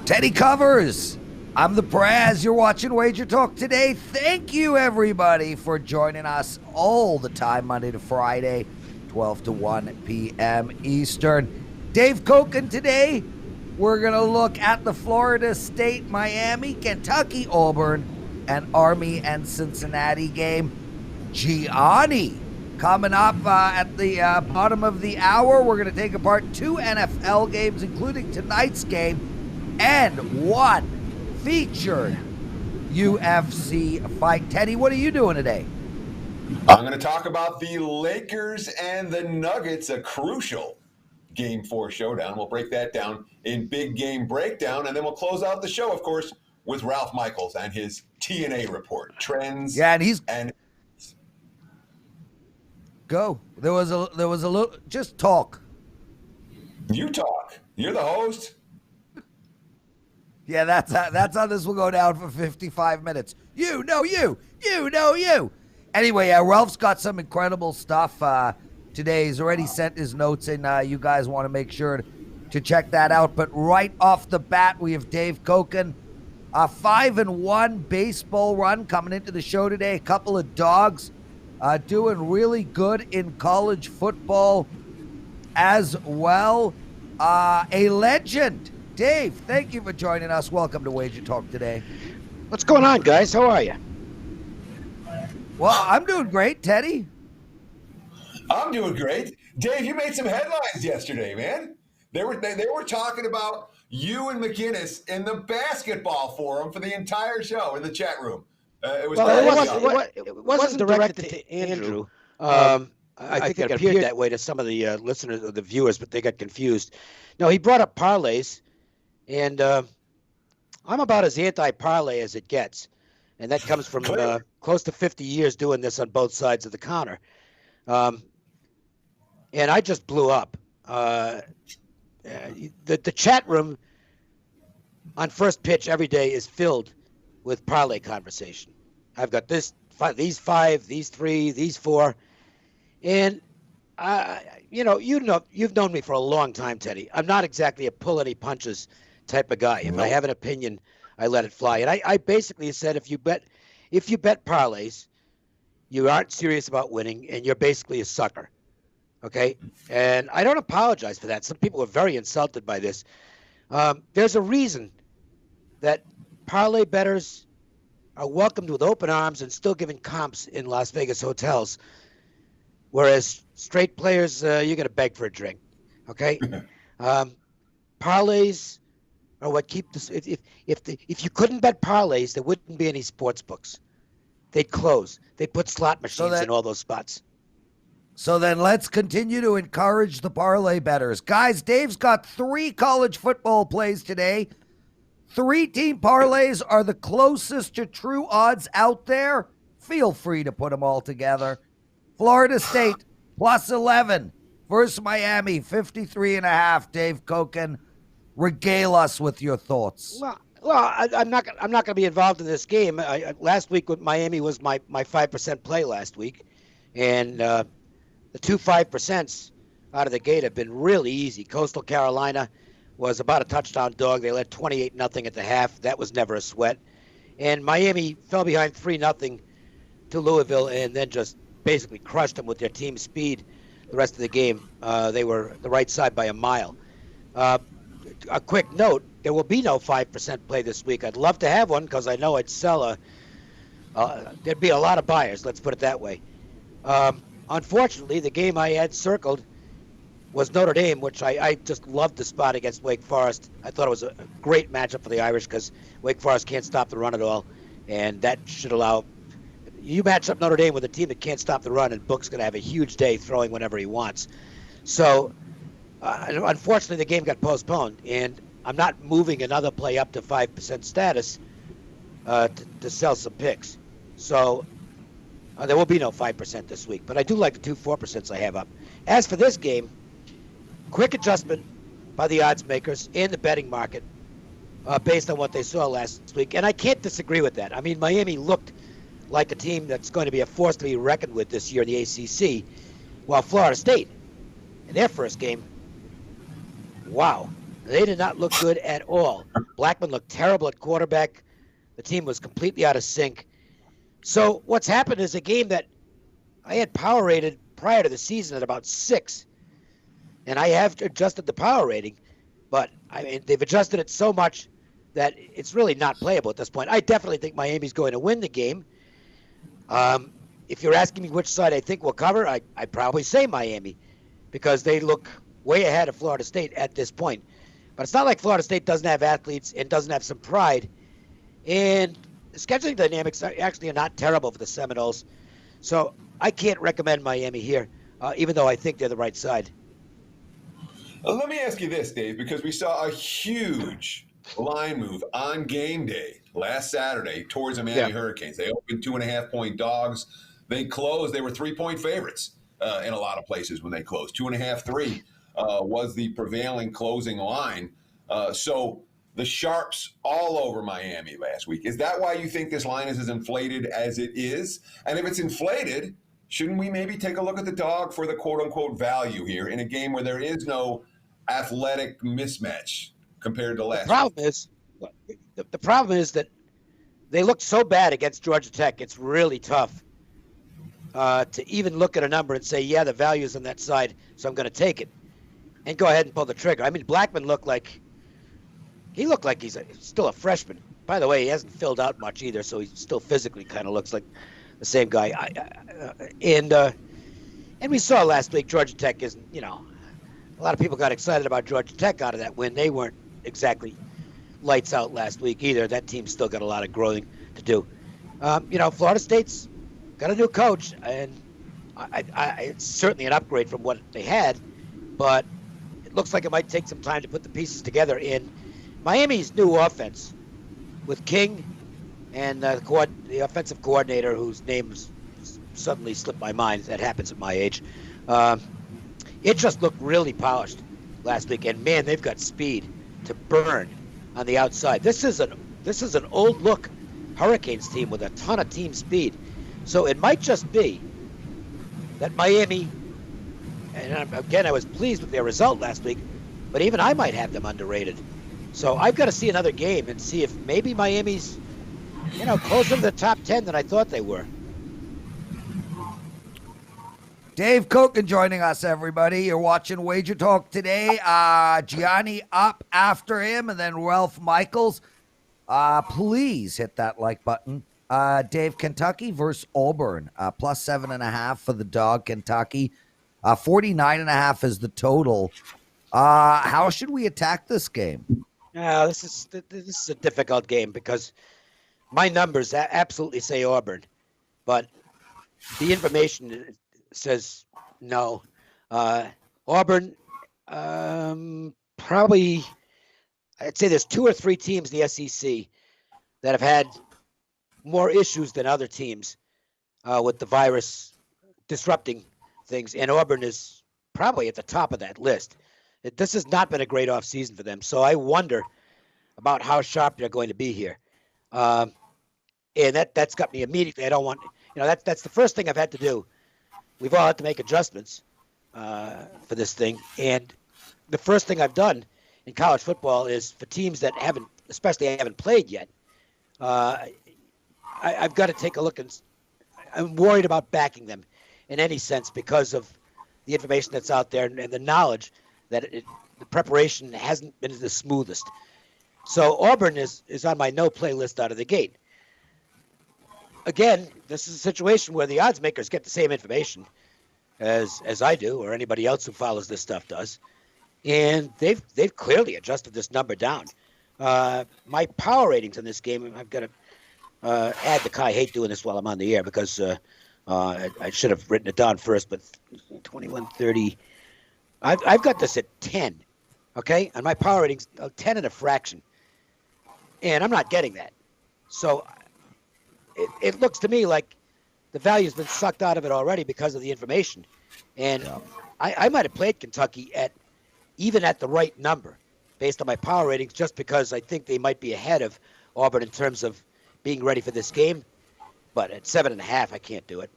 Teddy Covers. I'm the Prez. You're watching WagerTalk Today. Thank you, everybody, for joining us all the time, Monday to Friday, 12 to 1 p.m. Eastern. Dave Koken today. We're going to look at the Florida State, Miami, Kentucky, Auburn, and Army and Cincinnati game. Gianni coming up at the bottom of the hour. We're going to take apart two NFL games, including tonight's game, and one featured UFC fight. Teddy, what are you doing today? I'm going to talk about the Lakers and the Nuggets, a crucial Game 4 showdown. We'll break that down in Big Game Breakdown, and then we'll close out the show, of course, with Ralph Michaels and his TNA report. Trends. Yeah, and go. There was a little. Just talk. You talk. You're the host. Yeah, that's how this will go down for 55 minutes. You know you. Anyway, Ralph's got some incredible stuff today. He's already sent his notes in. You guys want to make sure to check that out. But right off the bat, we have Dave Koken. A 5-1 baseball run coming into the show today. A couple of dogs doing really good in college football as well. A legend. Dave, thank you for joining us. Welcome to WagerTalk Today. What's going on, guys? How are you? Well, I'm doing great, Teddy. I'm doing great. Dave, you made some headlines yesterday, man. They were talking about you and McGinnis in the basketball forum for the entire show in the chat room. It wasn't directed to Andrew. I think it appeared that way to some of the listeners or the viewers, but they got confused. No, he brought up parlays, and I'm about as anti-parlay as it gets, and that comes from close to 50 years doing this on both sides of the counter. And I just blew up. The chat room on First Pitch every day is filled with parlay conversation. I've got these five, these three, these four, and you've known me for a long time, Teddy. I'm not exactly a pull any punches type of guy. If I have an opinion, I let it fly. And I basically said if you bet parlays, you aren't serious about winning, and you're basically a sucker. Okay? And I don't apologize for that. Some people are very insulted by this. There's a reason that parlay bettors are welcomed with open arms and still giving comps in Las Vegas hotels, whereas straight players, you're going to beg for a drink. Okay? Parlays are what keep this. If you couldn't bet parlays, there wouldn't be any sports books. They'd close. They'd put slot machines in all those spots. So then let's continue to encourage the parlay bettors. Guys, Dave's got 3 college football plays today. 3-team parlays are the closest to true odds out there. Feel free to put them all together. Florida State plus 11 versus Miami, 53.5. Dave Koken, regale us with your thoughts. Well, I'm not going to be involved in this game. Last week with Miami was my 5% play last week, and the 2 5% out of the gate have been really easy. Coastal Carolina was about a touchdown dog. They led 28-0 at the half. That was never a sweat. And Miami fell behind 3-0 to Louisville and then just basically crushed them with their team speed the rest of the game. They were the right side by a mile. A quick note, there will be no 5% play this week. I'd love to have one because I know I'd sell there'd be a lot of buyers, let's put it that way. Unfortunately, the game I had circled was Notre Dame, which I just loved the spot against Wake Forest. I thought it was a great matchup for the Irish because Wake Forest can't stop the run at all, and that should allow you match up Notre Dame with a team that can't stop the run, and Book's going to have a huge day throwing whenever he wants. So, unfortunately, the game got postponed, and I'm not moving another play up to 5% status to sell some picks. So, there will be no 5% this week, but I do like the 2 4% I have up. As for this game, quick adjustment by the odds makers and the betting market based on what they saw last week, and I can't disagree with that. I mean, Miami looked like a team that's going to be a force to be reckoned with this year in the ACC, while Florida State, in their first game, wow, They did not look good at all. Blackman looked terrible at quarterback. The team was completely out of sync. So what's happened is a game that I had power rated prior to the season at about 6, and I have adjusted the power rating, but I mean they've adjusted it so much that it's really not playable at this point. I definitely think Miami's going to win the game. If you're asking me which side I think will cover, I'd probably say Miami, because they look way ahead of Florida State at this point. But it's not like Florida State doesn't have athletes and doesn't have some pride. And the scheduling dynamics actually are not terrible for the Seminoles. So I can't recommend Miami here, even though I think they're the right side. Let me ask you this, Dave, because we saw a huge line move on game day last Saturday towards the Miami Hurricanes. They opened 2.5-point dogs. They closed. They were 3-point favorites in a lot of places when they closed. 2.5, 3 was the prevailing closing line. So the Sharps all over Miami last week. Is that why you think this line is as inflated as it is? And if it's inflated, shouldn't we maybe take a look at the dog for the quote-unquote value here in a game where there is no athletic mismatch compared to last week? The problem is that they looked so bad against Georgia Tech. It's really tough to even look at a number and say, yeah, the value's on that side, so I'm going to take it and go ahead and pull the trigger. I mean, Blackman looked like he's still a freshman. By the way, he hasn't filled out much either, so he still physically kind of looks like the same guy. And we saw last week Georgia Tech isn't, a lot of people got excited about Georgia Tech out of that win. They weren't exactly lights out last week either. That team's still got a lot of growing to do. Florida State's got a new coach, and it's certainly an upgrade from what they had, but it looks like it might take some time to put the pieces together. In Miami's new offense with King and the offensive coordinator, whose name's suddenly slipped my mind. That happens at my age. It just looked really polished last week, and man, they've got speed to burn on the outside. This is an old look Hurricanes team with a ton of team speed. So it might just be that Miami, and again, I was pleased with their result last week, but even I might have them underrated. So I've got to see another game and see if maybe Miami's, closer to the top 10 than I thought they were. Dave Koken joining us, everybody. You're watching Wager Talk today. Gianni up after him, and then Ralph Michaels. Please hit that like button. Dave, Kentucky versus Auburn. Plus 7.5 for the dog, Kentucky. 49.5 is the total. How should we attack this game? This is a difficult game because my numbers absolutely say Auburn, but the information says no. Auburn, probably, I'd say there's 2 or 3 teams in the SEC that have had more issues than other teams with the virus disrupting things, and Auburn is probably at the top of that list. This has not been a great offseason for them, so I wonder about how sharp they're going to be here. And that's got me immediately. I don't want, that's the first thing I've had to do. We've all had to make adjustments for this thing, and the first thing I've done in college football is for teams that haven't played yet. I've got to take a look, and I'm worried about backing them in any sense because of the information that's out there and the knowledge that the preparation hasn't been the smoothest. So Auburn is on my no-play list out of the gate. Again, this is a situation where the odds makers get the same information as I do, or anybody else who follows this stuff does, and they've clearly adjusted this number down. My power ratings in this game, I've got to add I hate doing this while I'm on the air because I should have written it down first, but 2130. I've got this at 10, okay? And my power rating's 10 and a fraction, and I'm not getting that. So it looks to me like the value's been sucked out of it already because of the information. And I might have played Kentucky even at the right number based on my power ratings just because I think they might be ahead of Auburn in terms of being ready for this game. But at 7.5, I can't do it.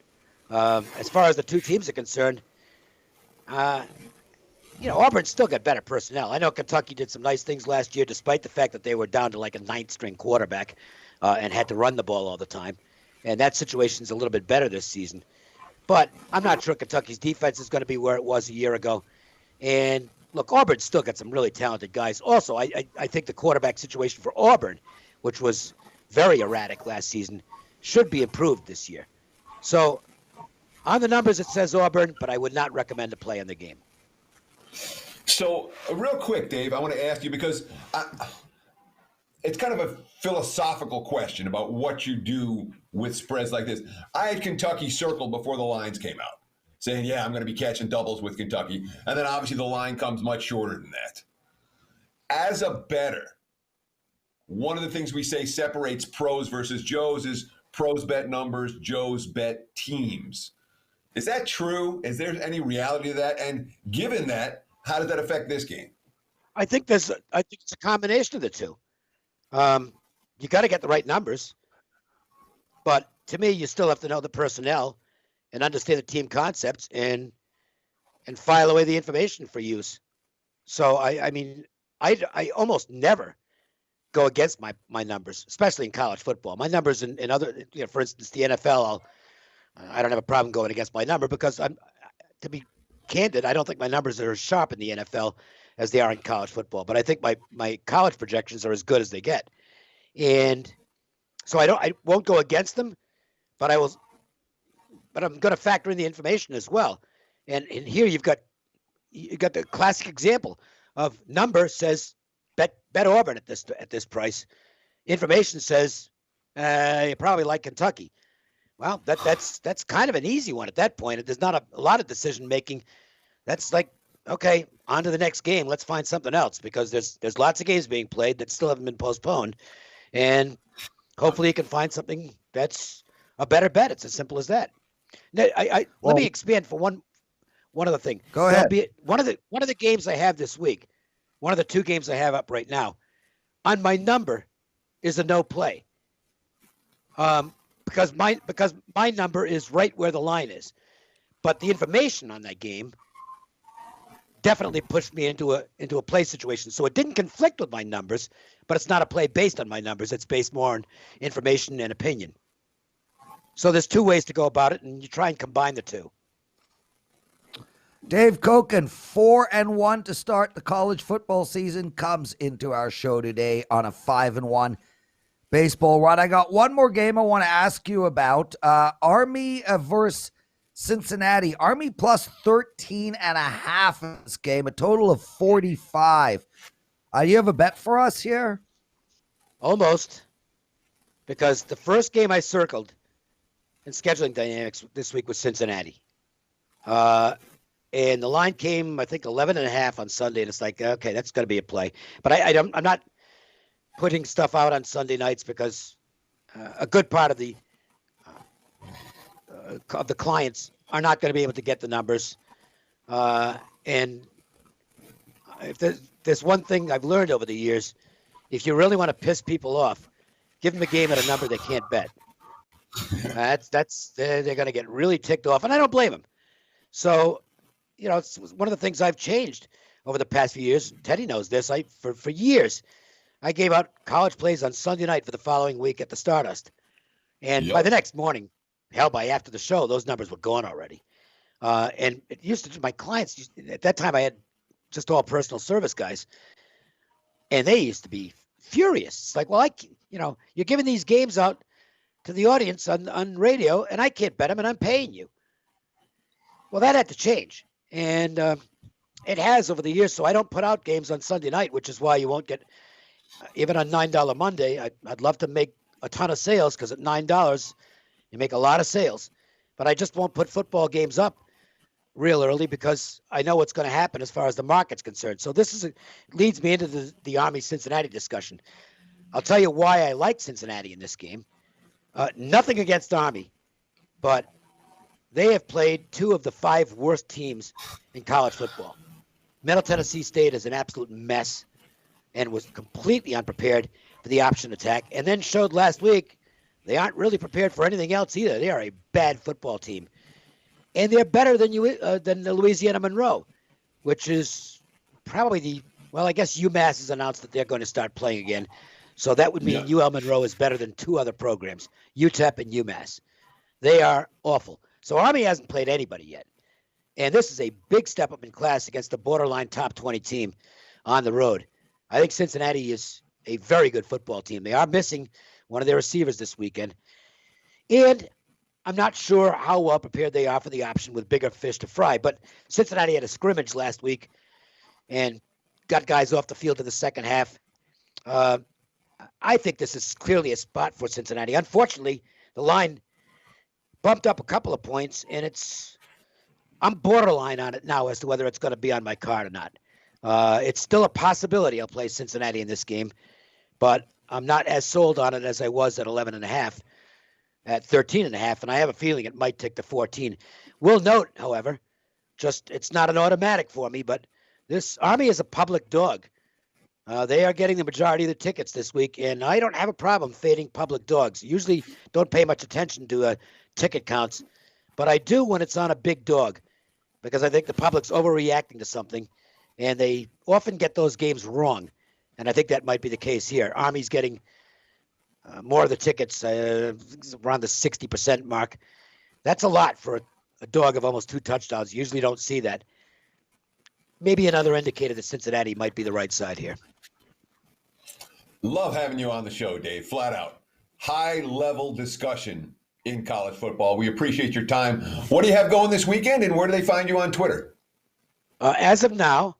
As far as the two teams are concerned, Auburn's still got better personnel. I know Kentucky did some nice things last year, despite the fact that they were down to like a ninth-string quarterback and had to run the ball all the time. And that situation's a little bit better this season. But I'm not sure Kentucky's defense is going to be where it was a year ago. And look, Auburn's still got some really talented guys. Also, I think the quarterback situation for Auburn, which was very erratic last season, should be improved this year. So on the numbers, it says Auburn, but I would not recommend a play in the game. So real quick, Dave, I want to ask you because it's kind of a philosophical question about what you do with spreads like this. I had Kentucky circled before the lines came out, saying, yeah, I'm going to be catching doubles with Kentucky. And then obviously the line comes much shorter than that. As a bettor, one of the things we say separates pros versus Joes is pros bet numbers, Joes bet teams. Is that true? Is there any reality to that? And given that, how does that affect this game? I think it's a combination of the two. You got to get the right numbers, but to me, you still have to know the personnel and understand the team concepts and file away the information for use. So I almost never go against my numbers, especially in college football. My numbers in other, for instance, the NFL, I don't have a problem going against my number because to be candid, I don't think my numbers are as sharp in the NFL as they are in college football. But I think my college projections are as good as they get, and so I won't go against them, but I'm going to factor in the information as well. And here you got the classic example of number says bet Auburn at this price. Information says you probably like Kentucky. Well, that's kind of an easy one at that point. There's not a lot of decision making. That's like, okay, on to the next game. Let's find something else because there's lots of games being played that still haven't been postponed, and hopefully you can find something that's a better bet. It's as simple as that. Now, let me expand for one other thing. Go ahead. One of the games I have this week, one of the two games I have up right now, on my number is a no play. Because my number is right where the line is, but the information on that game definitely pushed me into a play situation. So it didn't conflict with my numbers, but it's not a play based on my numbers. It's based more on information and opinion. So there's two ways to go about it, and you try and combine the two. Dave Koken, 4-1 to start the college football season, comes into our show today on a 5-1 baseball run. I got one more game I want to ask you about. Army versus Cincinnati. Army plus 13.5 in this game, a total of 45. You have a bet for us here? Almost. Because the first game I circled in scheduling dynamics this week was Cincinnati. And the line came, I think, 11.5 on Sunday, and it's like, okay, that's going to be a play. But I'm not putting stuff out on Sunday nights because a good part of the clients are not going to be able to get the numbers. And if there's one thing I've learned over the years, if you really want to piss people off, give them a game at a number they can't bet. They're going to get really ticked off, and I don't blame them. So, it's one of the things I've changed over the past few years. Teddy knows this. For years, I gave out college plays on Sunday night for the following week at the Stardust. And by the next morning, hell, by after the show, those numbers were gone already. And it used to, my clients, at that time I had just all personal service guys, and they used to be furious. It's like, well, you're giving these games out to the audience on radio, and I can't bet them, and I'm paying you. Well, that had to change. And it has over the years, so I don't put out games on Sunday night, which is why you won't get, even on $9 Monday, I'd love to make a ton of sales because at $9, you make a lot of sales. But I just won't put football games up real early because I know what's going to happen as far as the market's concerned. So this leads me into the Army-Cincinnati discussion. I'll tell you why I like Cincinnati in this game. Nothing against Army, but they have played two of the 5 worst teams in college football. Middle Tennessee State is an absolute mess and was completely unprepared for the option attack, and then showed last week they aren't really prepared for anything else either. They are a bad football team, and they're better than the Louisiana Monroe, which is probably I guess UMass has announced that they're going to start playing again. So that would mean UL Monroe is better than two other programs, UTEP and UMass. They are awful. So Army hasn't played anybody yet. And this is a big step up in class against the borderline top 20 team on the road. I think Cincinnati is a very good football team. They are missing one of their receivers this weekend. And I'm not sure how well prepared they are for the option with bigger fish to fry. But Cincinnati had a scrimmage last week and got guys off the field in the second half. I think this is clearly a spot for Cincinnati. Unfortunately, the line bumped up a couple of points, and I'm borderline on it now as to whether it's going to be on my card or not. It's still a possibility I'll play Cincinnati in this game, but I'm not as sold on it as I was at 11.5, at 13.5, and I have a feeling it might take to 14. Will note, however, it's not an automatic for me, but this Army is a public dog. They are getting the majority of the tickets this week, and I don't have a problem fading public dogs. Usually don't pay much attention to ticket counts, but I do when it's on a big dog because I think the public's overreacting to something, and they often get those games wrong, and I think that might be the case here. Army's getting more of the tickets, around the 60% mark. That's a lot for a dog of almost 2 touchdowns. You usually don't see that. Maybe another indicator that Cincinnati might be the right side here. Love having you on the show, Dave. Flat out. High-level discussion in college football. We appreciate your time. What do you have going this weekend, and where do they find you on Twitter? As of now,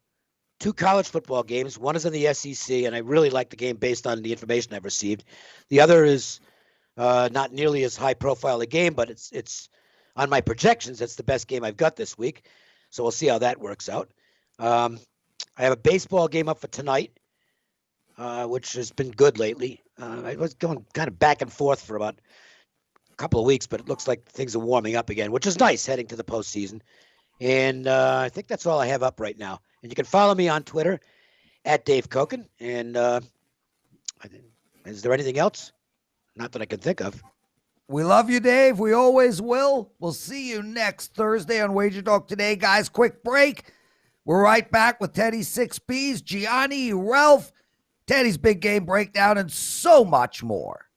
2 college football games. One is in the SEC, and I really like the game based on the information I've received. The other is not nearly as high-profile a game, but it's on my projections. It's the best game I've got this week, so we'll see how that works out. I have a baseball game up for tonight, which has been good lately. I was going kind of back and forth for about a couple of weeks, but it looks like things are warming up again, which is nice heading to the postseason. And I think that's all I have up right now. And you can follow me on Twitter at Dave Koken. And is there anything else? Not that I can think of. We love you, Dave. We always will. We'll see you next Thursday on WagerTalk Today. Guys, quick break. We're right back with Teddy's 6Bs, Gianni, Ralph, Teddy's big game breakdown, and so much more.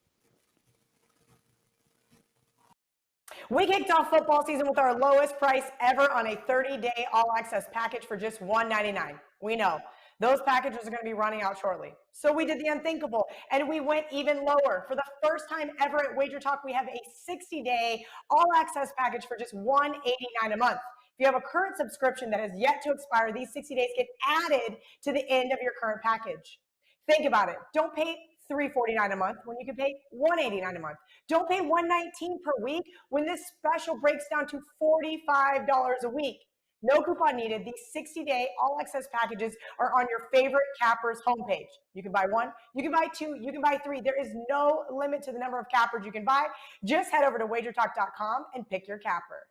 We kicked off football season with our lowest price ever on a 30-day all-access package for just $199. We know those packages are going to be running out shortly. So we did the unthinkable, and we went even lower. For the first time ever at WagerTalk, we have a 60-day all-access package for just $189 a month. If you have a current subscription that has yet to expire, these 60 days get added to the end of your current package. Think about it. Don't pay $349 a month when you can pay $189 a month. Don't pay $119 per week when this special breaks down to $45 a week. No coupon needed. These 60-day all-access packages are on your favorite Cappers homepage. You can buy 1, you can buy 2, you can buy 3. There is no limit to the number of Cappers you can buy. Just head over to WagerTalk.com and pick your Capper.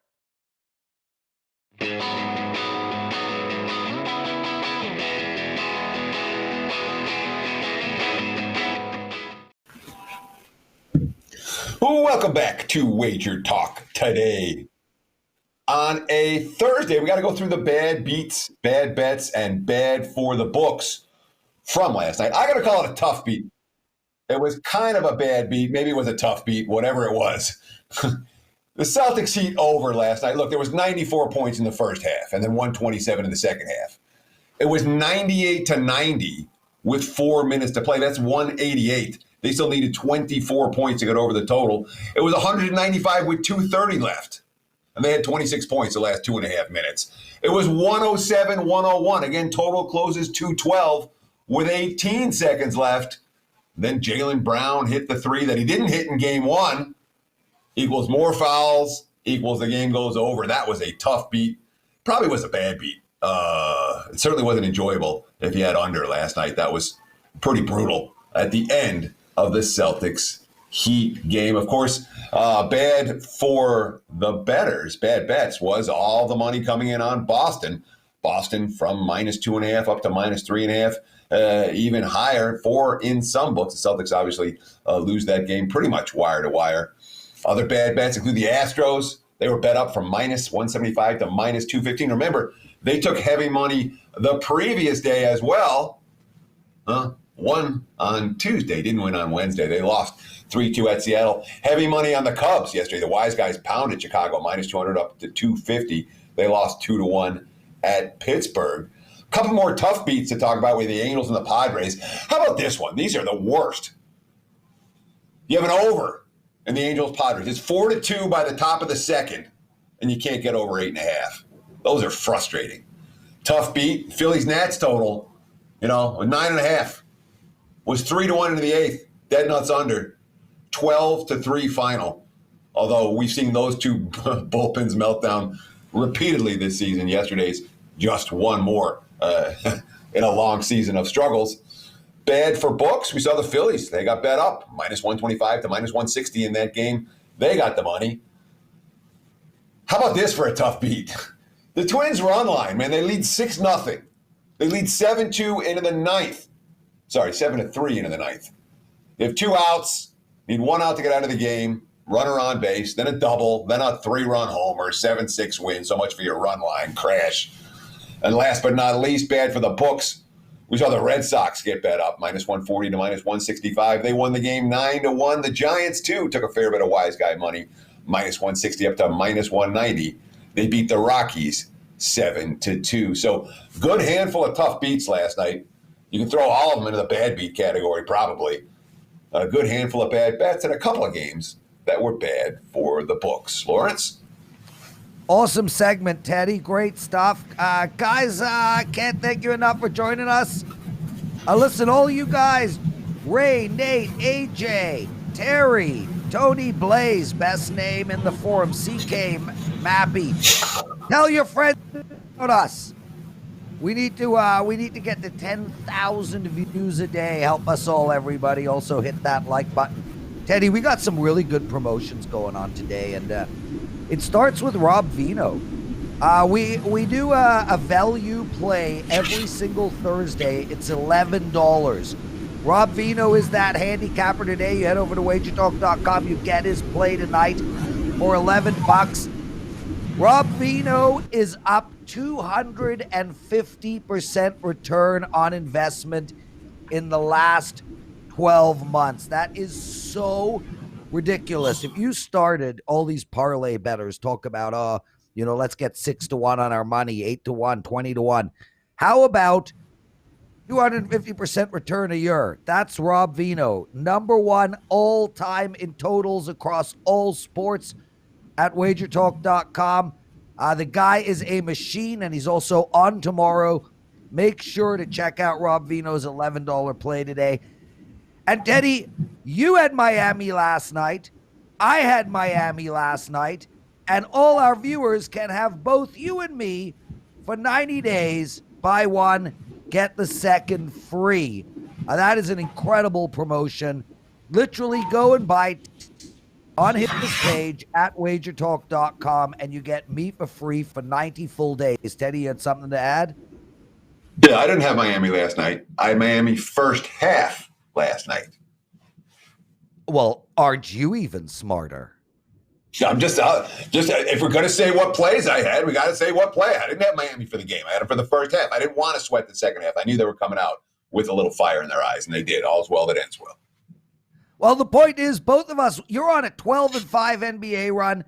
Welcome back to Wager Talk Today. On a Thursday, we got to go through the bad beats, bad bets, and bad for the books from last night. I got to call it a tough beat. It was kind of a bad beat. Maybe it was a tough beat, whatever it was. The Celtics heat over last night. Look, there was 94 points in the first half and then 127 in the second half. It was 98-90 with 4 minutes to play. That's 188. They still needed 24 points to get over the total. It was 195 with 2:30 left. And they had 26 points the last 2.5 minutes. It was 107-101. Again, total closes 212 with 18 seconds left. Then Jaylen Brown hit the 3 that he didn't hit in game 1. Equals more fouls, equals the game goes over. That was a tough beat. Probably was a bad beat. It certainly wasn't enjoyable if you had under last night. That was pretty brutal at the end of the Celtics Heat game. Of course, bad for the bettors, bad bets, was all the money coming in on Boston. Boston from -2.5 up to -3.5, even higher for in some books. The Celtics obviously lose that game pretty much wire to wire. Other bad bets include the Astros They were bet up from minus 175 to minus 215. Remember, they took heavy money the previous day as well. Won on Tuesday, didn't win on Wednesday. They lost 3-2 at Seattle. Heavy money on the Cubs yesterday. The Wise Guys pounded Chicago minus 200 up to 250. They lost 2-1 at Pittsburgh. A couple more tough beats to talk about with the Angels and the Padres. How about this one? These are the worst. You have an over in the Angels Padres. It's 4-2 by the top of the second, and you can't get over 8.5. Those are frustrating. Tough beat. Phillies Nats total, 9.5 was 3-1 into the eighth. Dead nuts under. 12-3 final. Although we've seen those two bullpens melt down repeatedly this season. Yesterday's just one more in a long season of struggles. Bad for books. We saw the Phillies. They got bet up. Minus 125 to minus 160 in that game. They got the money. How about this for a tough beat? The Twins run line, man. They lead 6-0. They lead 7-2 into the ninth. Sorry, 7-3 into the ninth. They have 2 outs. Need 1 out to get out of the game. Runner on base, then a double, then a 3-run homer, 7-6 win. So much for your run line crash. And last but not least, bad for the books. We saw the Red Sox get bet up, minus 140 to minus 165. They won the game 9-1. The Giants, too, took a fair bit of wise guy money, minus 160 up to minus 190. They beat the Rockies 7-2. So good handful of tough beats last night. You can throw all of them into the bad beat category, probably. A good handful of bad bets and a couple of games that were bad for the books. Lawrence? Awesome segment, Teddy. Great stuff. Guys, can't thank you enough for joining us. Listen, all you guys, Ray, Nate, AJ, Terry, Tony Blaze, best name in the forum, CK Mappy. Tell your friends about us. We need to get to 10,000 views a day. Help us all, everybody. Also hit that like button. Teddy, we got some really good promotions going on today, and it starts with Rob Vino. We do a value play every single Thursday. It's $11. Rob Vino is that handicapper today. You head over to WagerTalk.com. You get his play tonight for $11. Rob Vino is up 250% return on investment in the last 12 months. That is so ridiculous. If you started, all these parlay bettors talk about, let's get 6-1 on our money, 8-1, 20-1. How about 250% return a year? That's Rob Vino, number one all time in totals across all sports at WagerTalk.com. The guy is a machine, and he's also on tomorrow. Make sure to check out Rob Vino's $11 play today. And Teddy, you had Miami last night. I had Miami last night. And all our viewers can have both you and me for 90 days. Buy one, get the second free. That is an incredible promotion. Literally go and buy on his page at WagerTalk.com, and you get me for free for 90 full days. Teddy, you had something to add? Yeah, I didn't have Miami last night. I had Miami first half last night. Well, aren't you even smarter? I'm just if we're going to say what plays I had, we got to say what play. I didn't have Miami for the game. I had them for the first half. I didn't want to sweat the second half. I knew they were coming out with a little fire in their eyes, and they did. All's well that ends well. Well, the point is, both of us, you're on a 12-5 NBA run.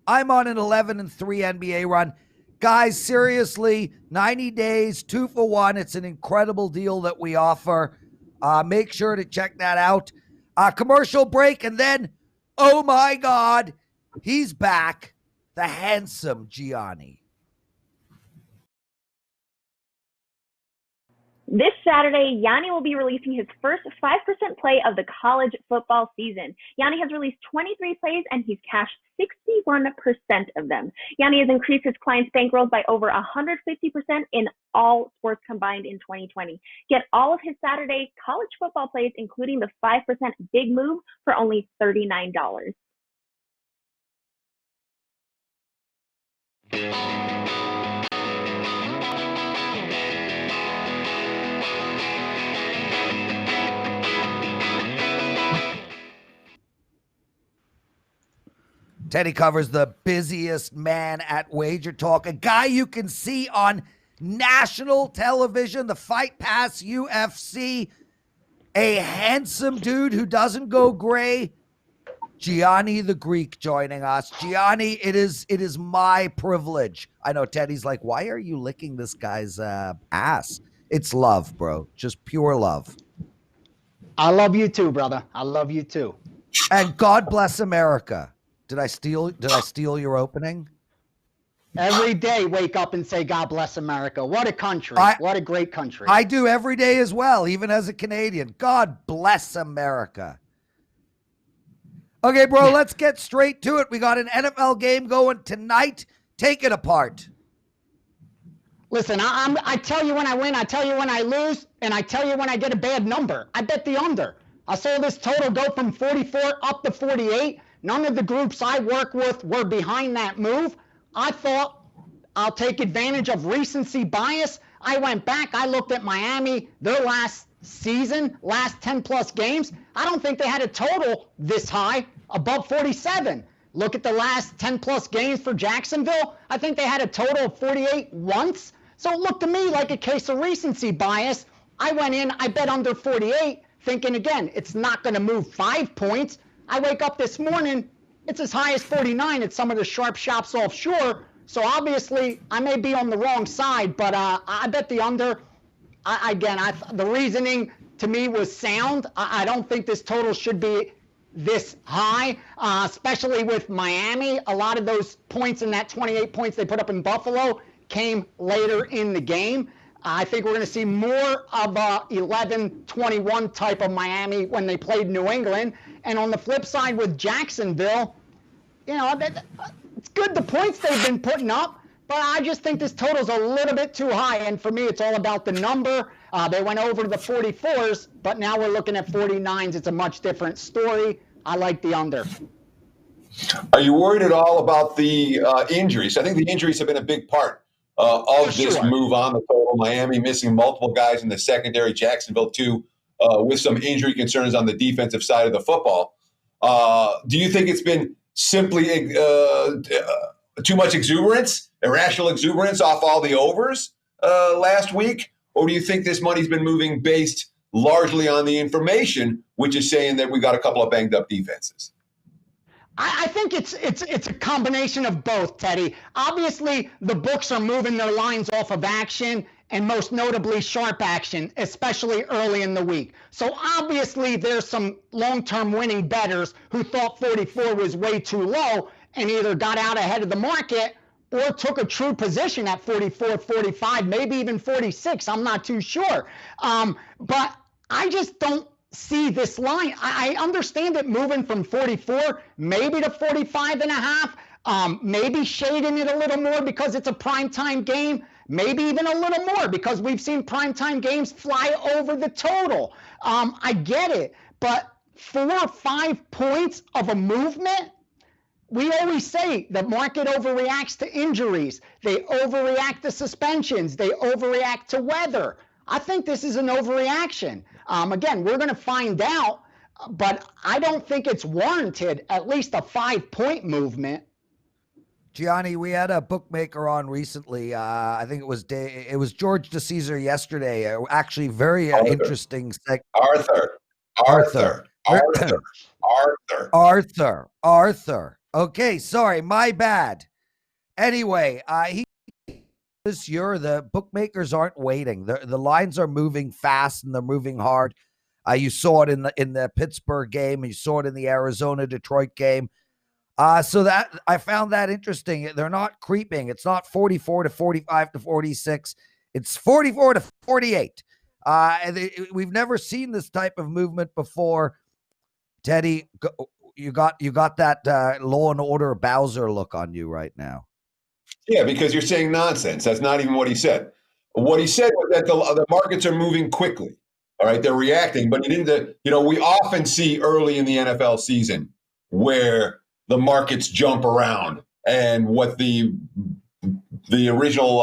I'm on an 11-3 NBA run. Guys, seriously, 90 days, 2 for 1. It's an incredible deal that we offer. Make sure to check that out. Commercial break, and then, oh my God, he's back, the handsome Gianni. This Saturday, Yanni will be releasing his first 5% play of the college football season. Yanni has released 23 plays, and he's cashed 61% of them. Yanni has increased his clients' bankrolls by over 150% in all sports combined in 2020. Get all of his Saturday college football plays, including the 5% big move, for only $39. Teddy Covers, the busiest man at WagerTalk, a guy you can see on national television, the Fight Pass UFC, a handsome dude who doesn't go gray. Gianni the Greek joining us. Gianni, it is my privilege. I know Teddy's like, why are you licking this guy's ass? It's love, bro. Just pure love. I love you too, brother. I love you too. And God bless America. Did I steal your opening? Every day, wake up and say, God bless America. What a country. What a great country. I do every day as well, even as a Canadian. God bless America. Okay, bro, let's get straight to it. We got an NFL game going tonight. Take it apart. Listen, I tell you when I win, I tell you when I lose, and I tell you when I get a bad number. I bet the under. I saw this total go from 44 up to 48. None of the groups I work with were behind that move. I thought I'll take advantage of recency bias. I went back. I looked at Miami, their last season, last 10 plus games. I don't think they had a total this high above 47. Look at the last 10 plus games for Jacksonville. I think they had a total of 48 once. So it looked to me like a case of recency bias. I went in, I bet under 48, thinking again, it's not going to move 5 points. I wake up this morning, it's as high as 49 at some of the sharp shops offshore. So obviously, I may be on the wrong side, but I bet the under. The reasoning to me was sound. I don't think this total should be this high, especially with Miami. A lot of those points in that 28 points they put up in Buffalo came later in the game. I think we're going to see more of a 11-21 type of Miami when they played New England. And on the flip side with Jacksonville, you know, it's good the points they've been putting up, but I just think this total's a little bit too high. And for me, it's all about the number. They went over to the 44s, but now we're looking at 49s. It's a much different story. I like the under. Are you worried at all about the injuries? I think the injuries have been a big part of this move on the total. Miami missing multiple guys in the secondary, Jacksonville too, with some injury concerns on the defensive side of the football. Do you think it's been simply too much exuberance, irrational exuberance off all the overs last week? Or do you think this money's been moving based largely on the information, which is saying that we got a couple of banged up defenses? I think it's a combination of both, Teddy. Obviously, the books are moving their lines off of action, and most notably sharp action, especially early in the week. So obviously, there's some long-term winning bettors who thought 44 was way too low and either got out ahead of the market or took a true position at 44, 45, maybe even 46. I'm not too sure. But I just don't see this line. I understand it moving from 44 maybe to 45 and a half, maybe shading it a little more because it's a primetime game, maybe even a little more because we've seen primetime games fly over the total. I get it, but 4 or 5 points of a movement, we always say the market overreacts to injuries. They overreact to suspensions. They overreact to weather. I think this is an overreaction. Again, we're going to find out, but I don't think it's warranted at least a 5-point movement. Gianni, we had a bookmaker on recently. I think it was George DeCesar yesterday. Actually, very interesting. Arthur. Okay, sorry, my bad. Anyway, this year the bookmakers aren't waiting. The lines are moving fast and they're moving hard. You saw it in the Pittsburgh game. You saw it in the Arizona Detroit game. So that I found that interesting. They're not creeping. It's not 44 to 45 to 46. It's 44 to 48. We've never seen this type of movement before. Teddy, you got that Law and Order Bowser look on you right now. Yeah, because you're saying nonsense. That's not even what he said. What he said was that the markets are moving quickly. All right, they're reacting, but he didn't. We often see early in the NFL season where the markets jump around and what the original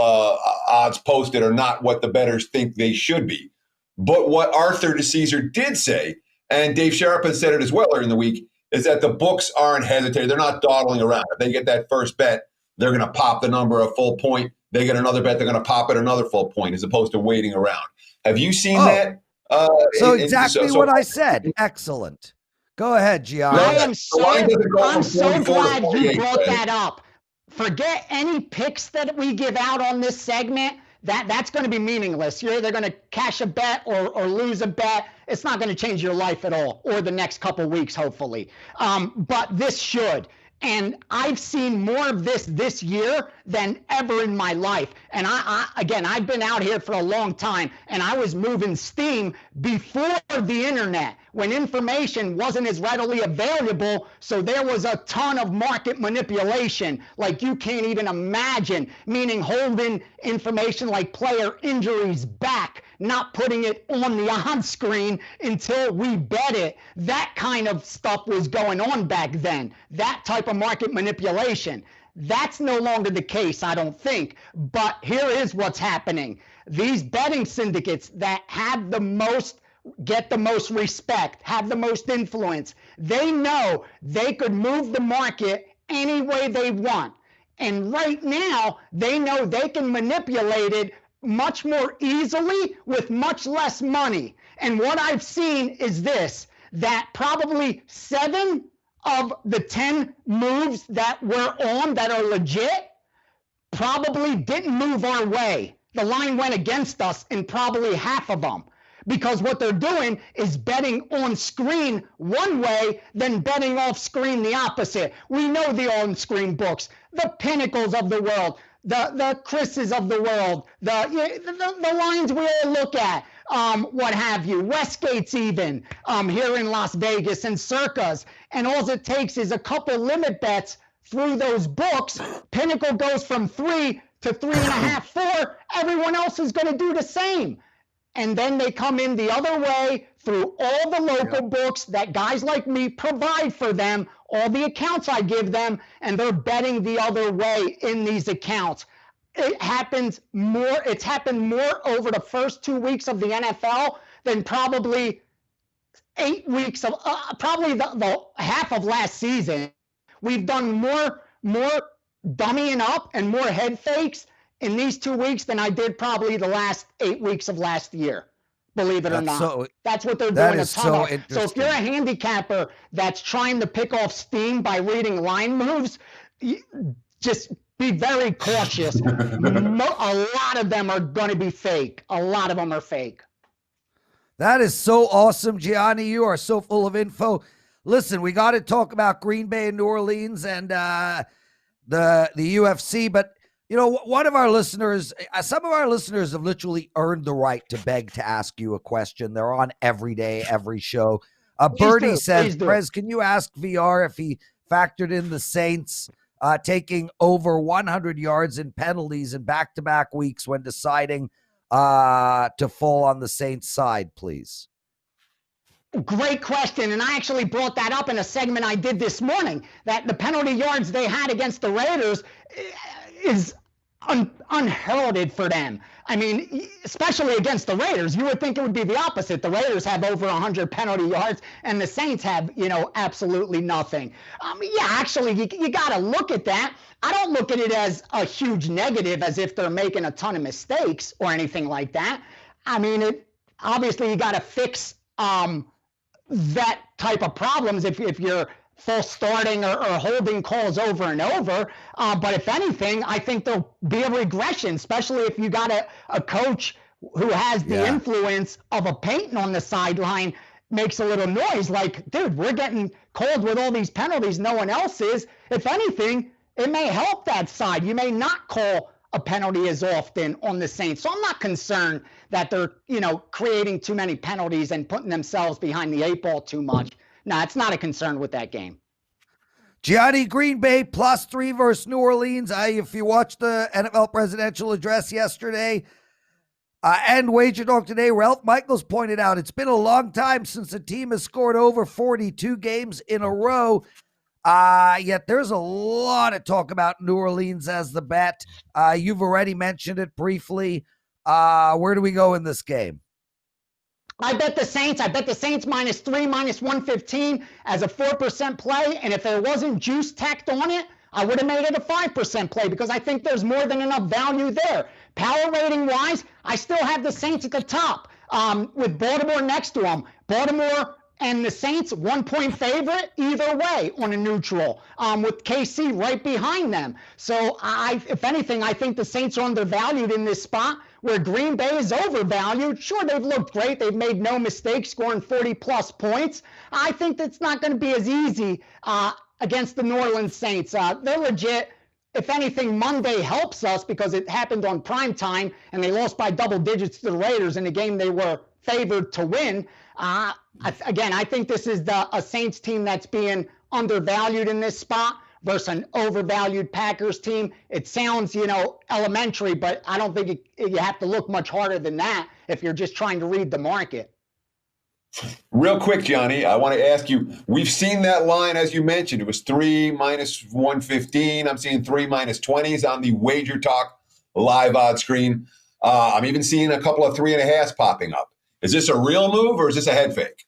odds posted are not what the bettors think they should be. But what Arthur DeCesar did say, and Dave Sharp has said it as well earlier in the week, is that the books aren't hesitating. They're not dawdling around. If they get that first bet, they're going to pop the number a full point. They get another bet, they're going to pop it another full point, as opposed to waiting around. Have you seen that? So exactly what I said. Excellent. Go ahead, Gianni. I'm so glad you brought that up. Forget any picks that we give out on this segment. That's going to be meaningless. You're either going to cash a bet or lose a bet. It's not going to change your life at all, or the next couple weeks, hopefully. But this should. And I've seen more of this year than ever in my life. And I've been out here for a long time, and I was moving steam before the internet, when information wasn't as readily available. So there was a ton of market manipulation like you can't even imagine, meaning holding information like player injuries back, not putting it on the on screen until we bet it. That kind of stuff was going on back then. That type of market manipulation. That's no longer the case, I don't think. But here is what's happening. These betting syndicates that have the most, get the most respect, have the most influence, they know they could move the market any way they want. And right now, they know they can manipulate it much more easily with much less money. And what I've seen is this, that probably 7 of the 10 moves that we're on that are legit probably didn't move our way. The line went against us in probably half of them, because what they're doing is betting on screen one way, then betting off screen the opposite. We know the on screen books, the Pinnacles of the world, the Chris's of the world, the lines we all look at, what have you, Westgate's even, here in Las Vegas, and Circas. And all it takes is a couple limit bets through those books. Pinnacle goes from 3 to 3.5, 4. Everyone else is going to do the same. And then they come in the other way through all the local books that guys like me provide for them, all the accounts I give them, and they're betting the other way in these accounts. It happens more. It's happened more over the first 2 weeks of the NFL than probably 8 weeks of probably the half of last season. We've done more dummying up and more head fakes in these 2 weeks than I did probably the last 8 weeks of last year. Believe it or not. That's what they're doing a ton of. So if you're a handicapper that's trying to pick off steam by reading line moves, just be very cautious. A lot of them are going to be fake. A lot of them are fake. That is so awesome, Gianni. You are so full of info. Listen, we got to talk about Green Bay and New Orleans and the UFC, but you know, one of our listeners, some of our listeners have literally earned the right to beg to ask you a question. They're on every day, every show. Bernie says, Prez, can you ask VR if he factored in the Saints taking over 100 yards in penalties in back-to-back weeks when deciding to fall on the Saints side, please? Great question, and I actually brought that up in a segment I did this morning, that the penalty yards they had against the Raiders is unheralded for them. I mean, especially against the Raiders. You would think it would be the opposite. The Raiders have over 100 penalty yards, and the Saints have, absolutely nothing. Actually, you got to look at that. I don't look at it as a huge negative, as if they're making a ton of mistakes or anything like that. I mean, obviously you got to fix that type of problems if you're false starting or holding calls over and over. But if anything, I think there'll be a regression, especially if you got a coach who has the influence of a Peyton on the sideline, makes a little noise like, dude, we're getting called with all these penalties. No one else is. If anything, it may help that side. You may not call a penalty as often on the Saints. So I'm not concerned that they're, creating too many penalties and putting themselves behind the 8 ball too much. No, it's not a concern with that game. Gianni, Green Bay +3 versus New Orleans. If you watched the NFL presidential address yesterday and WagerTalk Today, Ralph Michaels pointed out it's been a long time since a team has scored over 42 games in a row. Yet there's a lot of talk about New Orleans as the bet. You've already mentioned it briefly. Where do we go in this game? I bet the Saints. I bet the Saints -3, -115 as a 4% play. And if there wasn't juice tacked on it, I would have made it a 5% play because I think there's more than enough value there. Power rating wise, I still have the Saints at the top with Baltimore next to them. Baltimore and the Saints 1-point favorite either way on a neutral with KC right behind them. So if anything, I think the Saints are undervalued in this spot where Green Bay is overvalued. Sure, they've looked great. They've made no mistakes scoring 40-plus points. I think that's not going to be as easy against the New Orleans Saints. They're legit. If anything, Monday helps us because it happened on prime time and they lost by double digits to the Raiders in a game they were favored to win. Again, I think this is a Saints team that's being undervalued in this spot versus an overvalued Packers team. It sounds, elementary, but I don't think you have to look much harder than that if you're just trying to read the market. Real quick, Johnny, I want to ask you, we've seen that line, as you mentioned. It was 3 -115. I'm seeing 3 -20s on the WagerTalk live odds screen. I'm even seeing a couple of 3.5s popping up. Is this a real move or is this a head fake?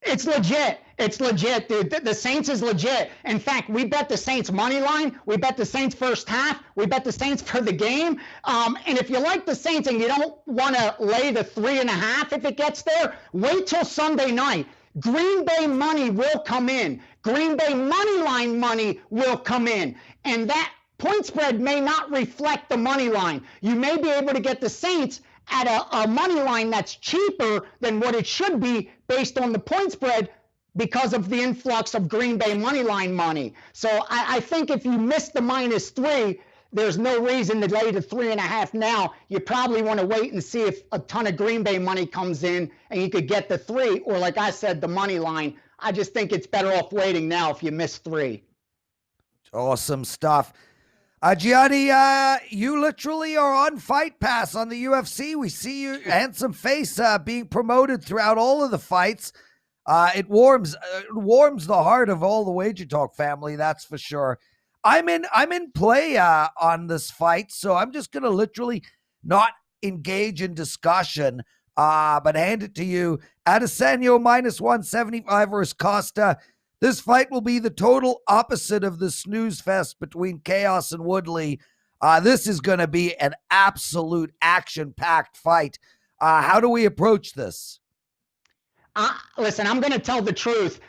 It's legit. It's legit, dude. The Saints is legit. In fact, we bet the Saints money line. We bet the Saints first half. We bet the Saints for the game. And if you like the Saints and you don't want to lay the 3.5 if it gets there, wait till Sunday night. Green Bay money will come in. Green Bay money line money will come in. And that point spread may not reflect the money line. You may be able to get the Saints at a money line that's cheaper than what it should be based on the point spread because of the influx of Green Bay money line money. So I think if you miss the -3, there's no reason to lay the 3.5 now. You probably want to wait and see if a ton of Green Bay money comes in and you could get the 3, or like I said, the money line. I just think it's better off waiting now if you miss 3. Awesome stuff. Gianni, you literally are on Fight Pass on the UFC. We see your handsome face being promoted throughout all of the fights. It warms the heart of all the Wager Talk family, that's for sure. I'm in play on this fight, so I'm just gonna literally not engage in discussion, but hand it to you. Adesanya -175 versus Costa. This fight will be the total opposite of the snooze fest between Chaos and Woodley. This is going to be an absolute action-packed fight. How do we approach this? Listen, I'm going to tell the truth.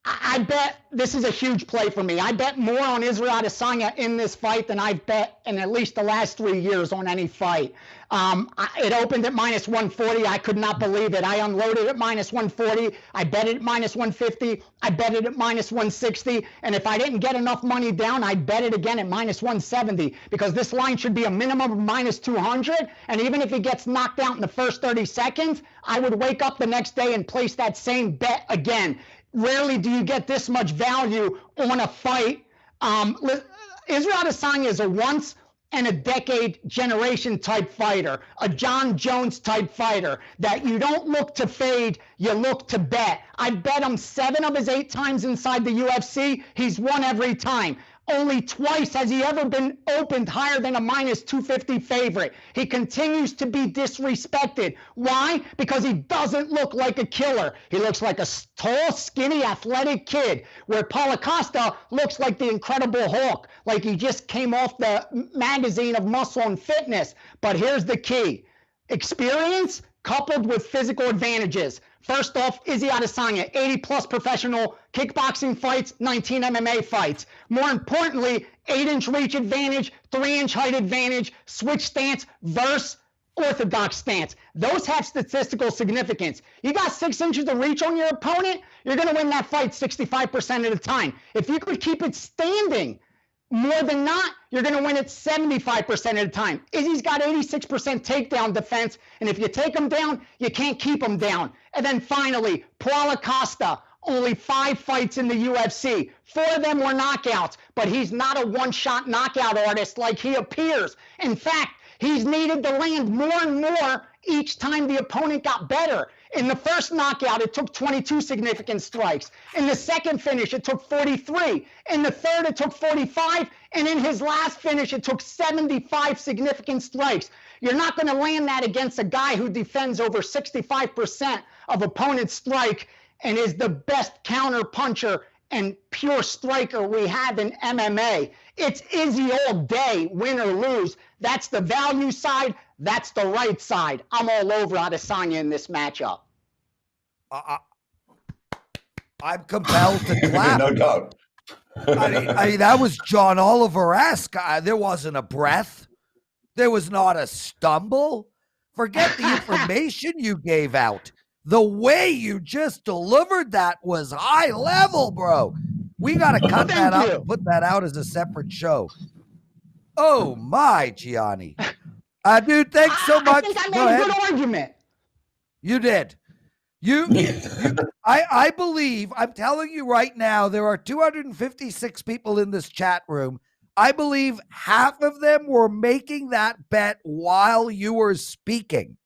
I bet this is a huge play for me. I bet more on Israel Adesanya in this fight than I've bet in at least the last 3 years on any fight. It opened at -140. I could not believe it. I unloaded at -140. I bet it at -150. I bet it at -160. And if I didn't get enough money down, I'd bet it again at -170 because this line should be a minimum of -200. And even if he gets knocked out in the first 30 seconds, I would wake up the next day and place that same bet again. Rarely do you get this much value on a fight. Israel Adesanya is a once-in-a-decade generation type fighter, a John Jones type fighter that you don't look to fade, you look to bet. I bet him 7 of his 8 times inside the UFC. He's won every time. Only twice has he ever been opened higher than a -250 favorite. He continues to be disrespected. Why? Because he doesn't look like a killer. He looks like a tall, skinny, athletic kid, where Paulo Costa looks like the Incredible Hulk, like he just came off the magazine of Muscle and Fitness. But here's the key. Experience coupled with physical advantages. First off, Izzy Adesanya, 80-plus professional kickboxing fights, 19 MMA fights. More importantly, 8-inch reach advantage, 3-inch height advantage, switch stance versus orthodox stance. Those have statistical significance. You got 6 inches of reach on your opponent, you're going to win that fight 65% of the time. If you could keep it standing, more than not, you're going to win it 75% of the time. Izzy's got 86% takedown defense, and if you take him down, you can't keep him down. And then finally, Paulo Costa, only 5 fights in the UFC. 4 of them were knockouts, but he's not a one-shot knockout artist like he appears. In fact, he's needed to land more and more each time the opponent got better. In the first knockout, it took 22 significant strikes. In the second finish, it took 43. In the third, it took 45. And in his last finish, it took 75 significant strikes. You're not going to land that against a guy who defends over 65% of opponent's strike and is the best counter puncher and pure striker we have in MMA. It's Izzy all day, win or lose. That's the value side. That's the right side. I'm all over Adesanya in this matchup. I'm compelled to clap. No doubt. I mean, that was John Oliver-esque. There wasn't a breath. There was not a stumble. Forget the information you gave out. The way you just delivered that was high level, bro. We got to cut that out and put that out as a separate show. Oh, my, Gianni. Dude, thanks so much. I think I made a good argument. You did. I believe, I'm telling you right now, there are 256 people in this chat room. I believe half of them were making that bet while you were speaking.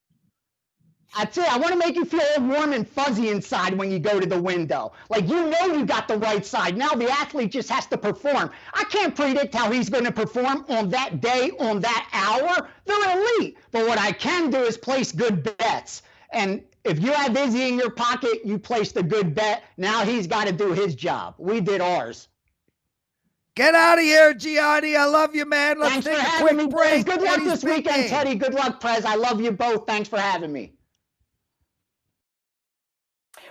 I tell you, I want to make you feel all warm and fuzzy inside when you go to the window. Like, you know you got the right side. Now the athlete just has to perform. I can't predict how he's going to perform on that day, on that hour. They're elite. But what I can do is place good bets. And if you have Izzy in your pocket, you placed a good bet. Now he's got to do his job. We did ours. Get out of here, Gianni. I love you, man. Let's take a quick break. Good luck this weekend, Teddy. Good luck, Prez. I love you both. Thanks for having me.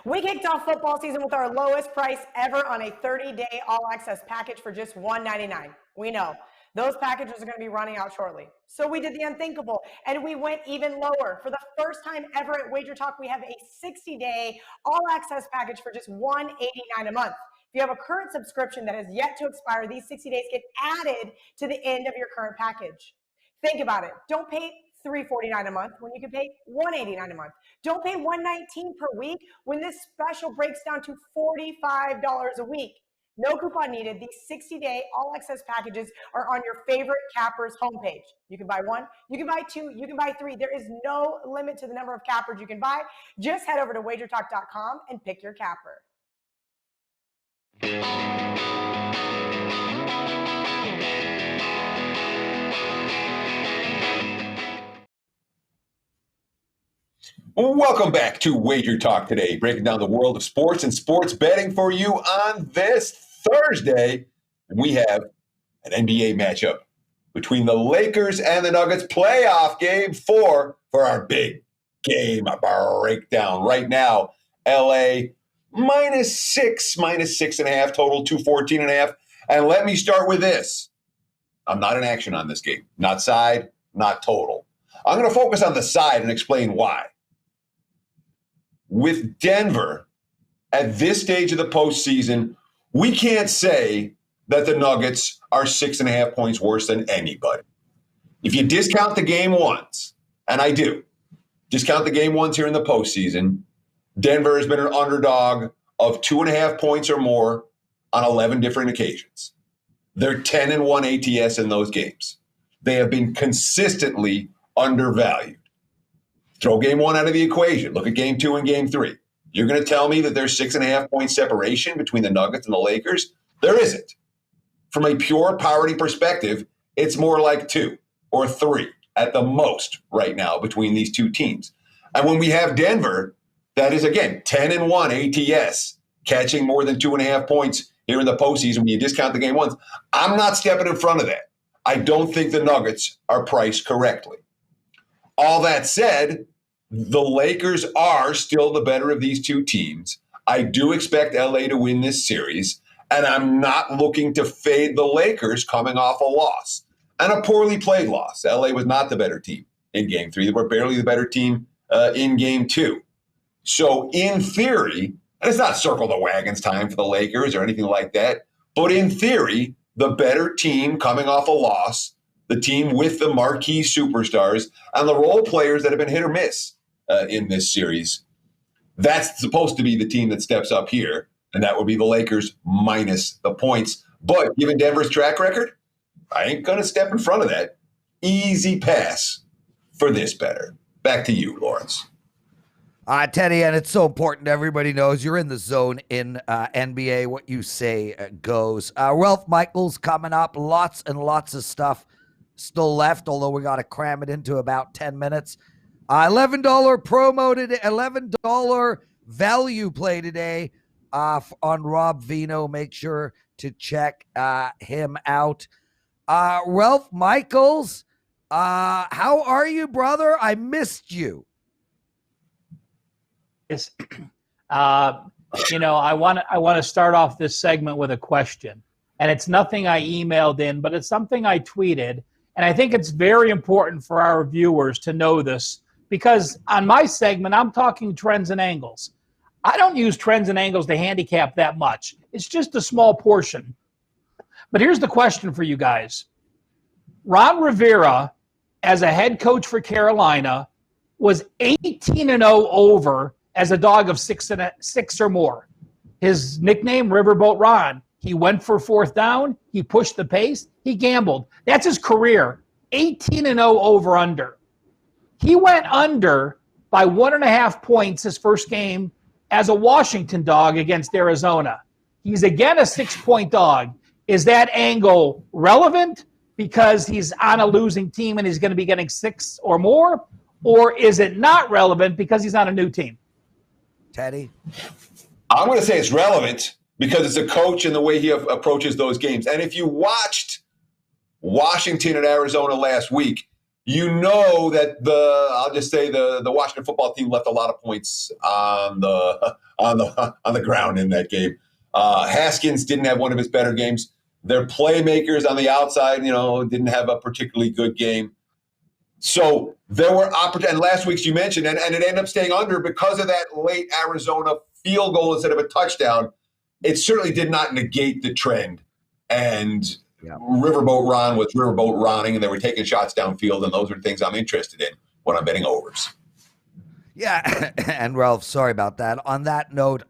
We kicked off football season with our lowest price ever on a 30-day all-access package for just $199. We know those packages are going to be running out shortly. So we did the unthinkable, and we went even lower. For the first time ever at WagerTalk, we have a 60-day all-access package for just $189 a month. If you have a current subscription that has yet to expire, these 60 days get added to the end of your current package. Think about it. Don't pay $349 a month when you can pay $189 a month. Don't pay $119 per week when this special breaks down to $45 a week. No coupon needed. These 60-day all-access packages are on your favorite Cappers homepage. You can buy one, you can buy two, you can buy three. There is no limit to the number of Cappers you can buy. Just head over to WagerTalk.com and pick your Capper. Welcome back to Wager Talk Today, breaking down the world of sports and sports betting for you on this Thursday. We have an NBA matchup between the Lakers and the Nuggets, playoff game 4 for our big game breakdown. Right now, LA -6, -6.5, total 214.5. And let me start with this. I'm not in action on this game. Not side, not total. I'm going to focus on the side and explain why. With Denver, at this stage of the postseason, we can't say that the Nuggets are 6.5 points worse than anybody. If you discount the game ones, and I do, discount the game ones here in the postseason, Denver has been an underdog of 2.5 points or more on 11 different occasions. They're 10-1 ATS in those games. They have been consistently undervalued. Throw game 1 out of the equation. Look at game 2 and game 3. You're going to tell me that there's 6.5 point separation between the Nuggets and the Lakers? There isn't. From a pure parity perspective, it's more like 2 or 3 at the most right now between these two teams. And when we have Denver, that is, again, 10-1 ATS, catching more than 2.5 points here in the postseason when you discount the game ones. I'm not stepping in front of that. I don't think the Nuggets are priced correctly. All that said, the Lakers are still the better of these two teams. I do expect LA to win this series, and I'm not looking to fade the Lakers coming off a loss and a poorly played loss. LA was not the better team in game 3. They were barely the better team in game 2. So in theory, and it's not circle the wagons time for the Lakers or anything like that, but in theory, the better team coming off a loss, the team with the marquee superstars and the role players that have been hit or miss in this series, that's supposed to be the team that steps up here, and that would be the Lakers minus the points. But given Denver's track record, I ain't going to step in front of that. Easy pass for this better. Back to you, Lawrence. Teddy, and it's so important. Everybody knows you're in the zone in NBA. What you say goes. Ralph Michaels coming up. Lots and lots of stuff still left, although we got to cram it into about 10 minutes. $11 promo today, $11 value play today on Rob Vino. Make sure to check him out. Ralph Michaels, how are you, brother? I missed you. I want to start off this segment with a question, and it's nothing I emailed in, but it's something I tweeted, and I think it's very important for our viewers to know this because on my segment, I'm talking trends and angles. I don't use trends and angles to handicap that much. It's just a small portion. But here's the question for you guys. Ron Rivera, as a head coach for Carolina, was 18-0 over as a dog of six or more. His nickname, Riverboat Ron. He went for fourth down. He pushed the pace. He gambled. That's his career. 18-0 over under. He went under by 1.5 points his first game as a Washington dog against Arizona. He's again a 6-point dog. Is that angle relevant because he's on a losing team and he's going to be getting 6 or more? Or is it not relevant because he's on a new team? Teddy? I'm going to say it's relevant because it's a coach and the way he approaches those games. And if you watched Washington and Arizona last week, you know that I'll just say the Washington football team left a lot of points on the ground in that game. Haskins didn't have one of his better games. Their playmakers on the outside, didn't have a particularly good game. So there were opportunities, and last week's you mentioned, and it ended up staying under because of that late Arizona field goal instead of a touchdown. It certainly did not negate the trend. And Riverboat Ron was Riverboat Ronning, and they were taking shots downfield, and those are things I'm interested in when I'm betting overs. Yeah, and Ralph, sorry about that. On that note,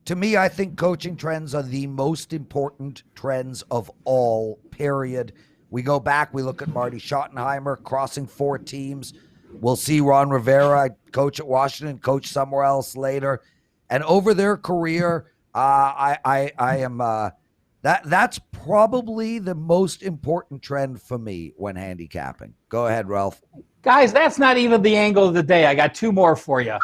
to me, I think coaching trends are the most important trends of all, period. We go back, we look at Marty Schottenheimer crossing 4 teams. We'll see Ron Rivera coach at Washington, coach somewhere else later. And over their career, that's probably the most important trend for me when handicapping. Go ahead, Ralph. Guys, that's not even the angle of the day. I got 2 more for you.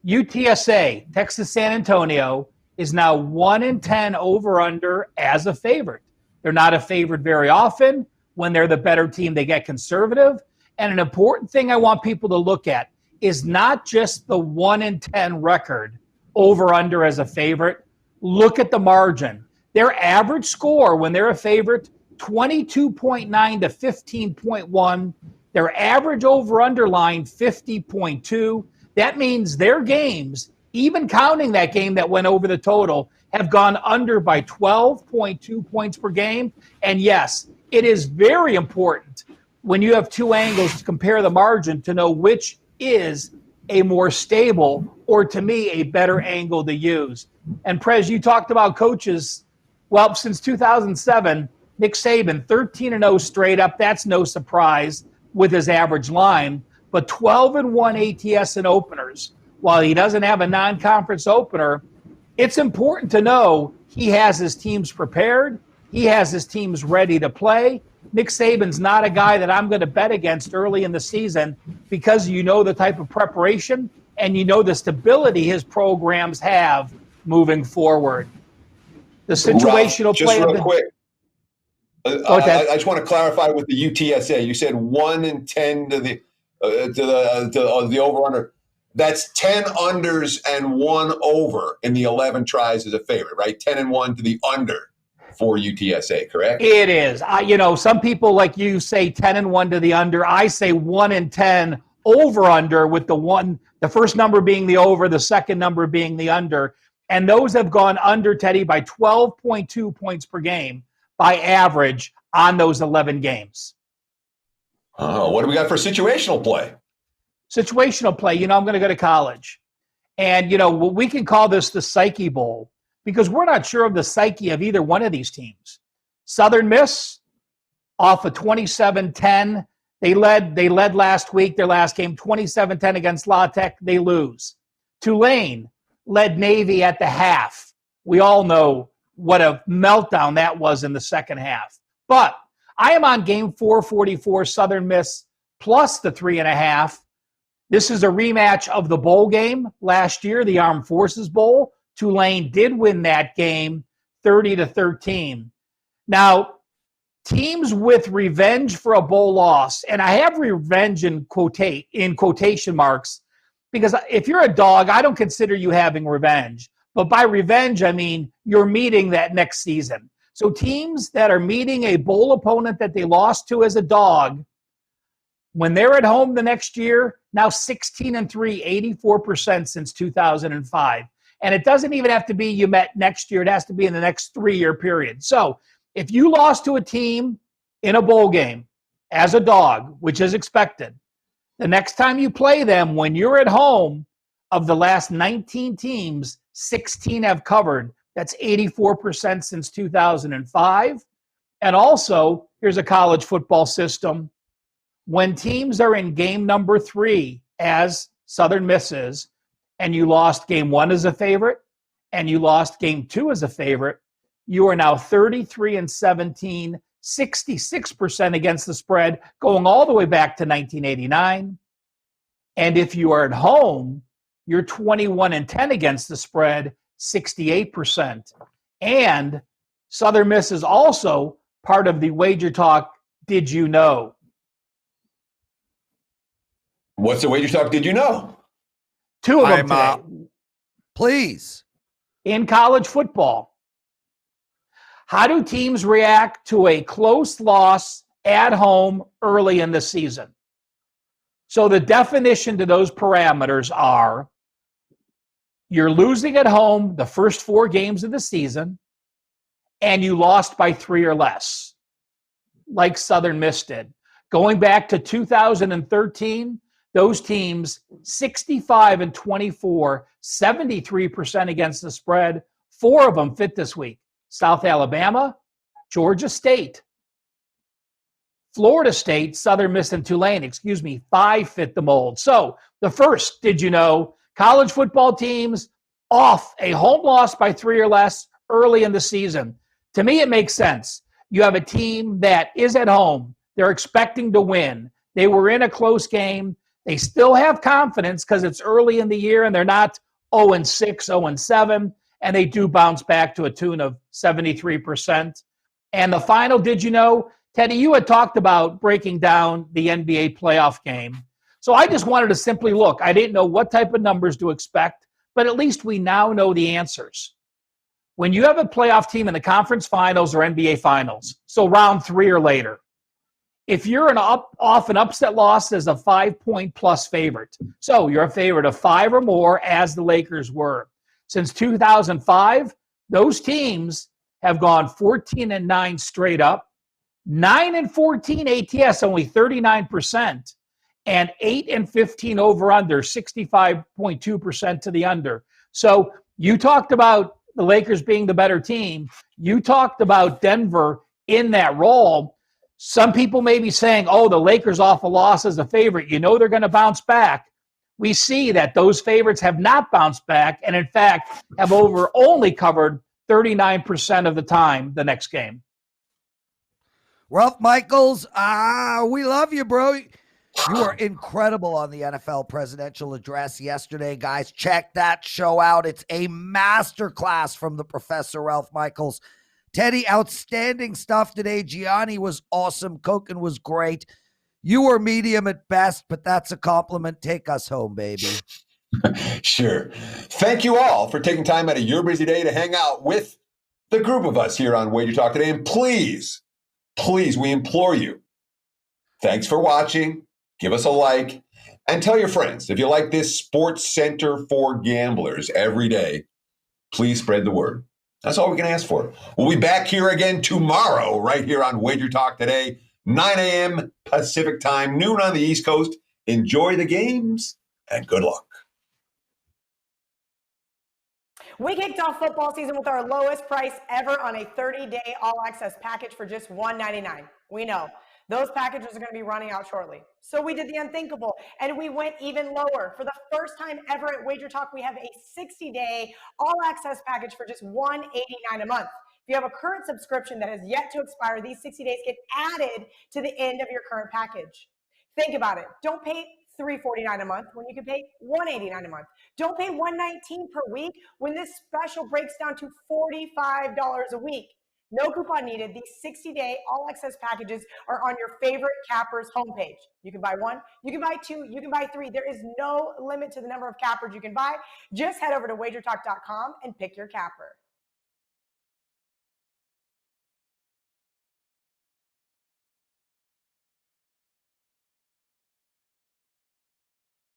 UTSA, Texas San Antonio, is now 1-10 over-under as a favorite. They're not a favorite very often. When they're the better team, they get conservative. And an important thing I want people to look at is not just the 1-10 record over-under as a favorite. Look at the margin. Their average score when they're a favorite, 22.9 to 15.1. Their average over-under line, 50.2. That means their games, even counting that game that went over the total, have gone under by 12.2 points per game. And yes, it is very important when you have 2 angles to compare the margin to know which is a more stable or, to me, a better angle to use. And Prez, you talked about coaches. Well, since 2007, Nick Saban, 13-0 straight up. That's no surprise with his average line. But 12-1 ATS in openers. While he doesn't have a non-conference opener, it's important to know he has his teams prepared. He has his teams ready to play. Nick Saban's not a guy that I'm going to bet against early in the season because you know the type of preparation and you know the stability his programs have moving forward. The situational play. Just real quick. I just want to clarify with the UTSA. You said 1-10 to the over/under. That's 10 unders and 1 over in the 11 tries as a favorite, right? 10-1 to the under for UTSA, correct? It is. Some people like you say 10-1 to the under. I say 1-10 over/under with the first number being the over, the second number being the under. And those have gone under, Teddy, by 12.2 points per game by average on those 11 games. Oh, what do we got for situational play? Situational play, I'm going to go to college. And, we can call this the Psyche Bowl because we're not sure of the psyche of either one of these teams. Southern Miss, off a 27-10 They led last week, their last game, 27-10 against La Tech. They lose. Tulane led Navy at the half. We all know what a meltdown that was in the second half. But I am on game 444, Southern Miss plus the 3.5. This is a rematch of the bowl game last year, the Armed Forces Bowl. Tulane did win that game 30-13. Now, teams with revenge for a bowl loss, and I have revenge in quotation marks, because if you're a dog, I don't consider you having revenge. But by revenge, I mean you're meeting that next season. So teams that are meeting a bowl opponent that they lost to as a dog, when they're at home the next year, now 16-3, 84% since 2005. And it doesn't even have to be you met next year. It has to be in the next 3-year period. So if you lost to a team in a bowl game as a dog, which is expected, the next time you play them when you're at home, of the last 19 teams, 16 have covered. That's 84% since 2005. And also, here's a college football system. When teams are in game number 3, as Southern Miss is, and you lost game 1 as a favorite, and you lost game 2 as a favorite, you are now 33-17, 66% against the spread, going all the way back to 1989. And if you are at home, you're 21-10 against the spread, 68%. And Southern Miss is also part of the WagerTalk Did You Know? What's the WagerTalk Did You Know? 2 of them today. Please. In college football, how do teams react to a close loss at home early in the season? So the definition to those parameters are you're losing at home the first 4 games of the season, and you lost by 3 or less, like Southern Miss did. Going back to 2013, those teams, 65-24, 73% against the spread. 4 of them fit this week. South Alabama, Georgia State, Florida State, Southern Miss, and Tulane, 5 fit the mold. So the first, did you know, college football teams off a home loss by 3 or less early in the season. To me, it makes sense. You have a team that is at home. They're expecting to win. They were in a close game. They still have confidence because it's early in the year and they're not 0-6, 0-7, and they do bounce back to a tune of 73%. And the final, did you know, Teddy, you had talked about breaking down the NBA playoff game. So I just wanted to simply look. I didn't know what type of numbers to expect, but at least we now know the answers. When you have a playoff team in the conference finals or NBA finals, so round 3 or later, if you're off an upset loss as a 5-point plus favorite, so you're a favorite of 5 or more, as the Lakers were. Since 2005, those teams have gone 14-9 straight up, 9-14 ATS, only 39%, and 8-15 over under, 65.2% to the under. So you talked about the Lakers being the better team. You talked about Denver in that role. Some people may be saying, oh, the Lakers off a loss as a favorite. You know they're going to bounce back. We see that those favorites have not bounced back and, in fact, have only covered 39% of the time the next game. Ralph Michaels, we love you, bro. You were incredible on the NFL presidential address yesterday, guys. Check that show out. It's a masterclass from the Professor Ralph Michaels. Teddy, outstanding stuff today. Gianni was awesome. Koken was great. You were medium at best, but that's a compliment. Take us home, baby. Sure. Thank you all for taking time out of your busy day to hang out with the group of us here on WagerTalk Today. And please, we implore you, thanks for watching. Give us a like and tell your friends. If you like this sports center for gamblers every day, please spread the word. That's all we can ask for. We'll be back here again tomorrow, right here on WagerTalk Today, 9 a.m. Pacific time, noon on the East Coast. Enjoy the games and good luck. We kicked off football season with our lowest price ever on a 30-day all-access package for just $199. We know Those packages are going to be running out shortly. So we did the unthinkable, and we went even lower. For the first time ever at WagerTalk, we have a 60-day all-access package for just $189 a month. If you have a current subscription that has yet to expire, these 60 days get added to the end of your current package. Think about it. Don't pay $349 a month when you can pay $189 a month. Don't pay $119 per week when this special breaks down to $45 a week. No coupon needed. These 60-day all-access packages are on your favorite Cappers homepage. You can buy one, you can buy two, you can buy three. There is no limit to the number of Cappers you can buy. Just head over to WagerTalk.com and pick your Capper.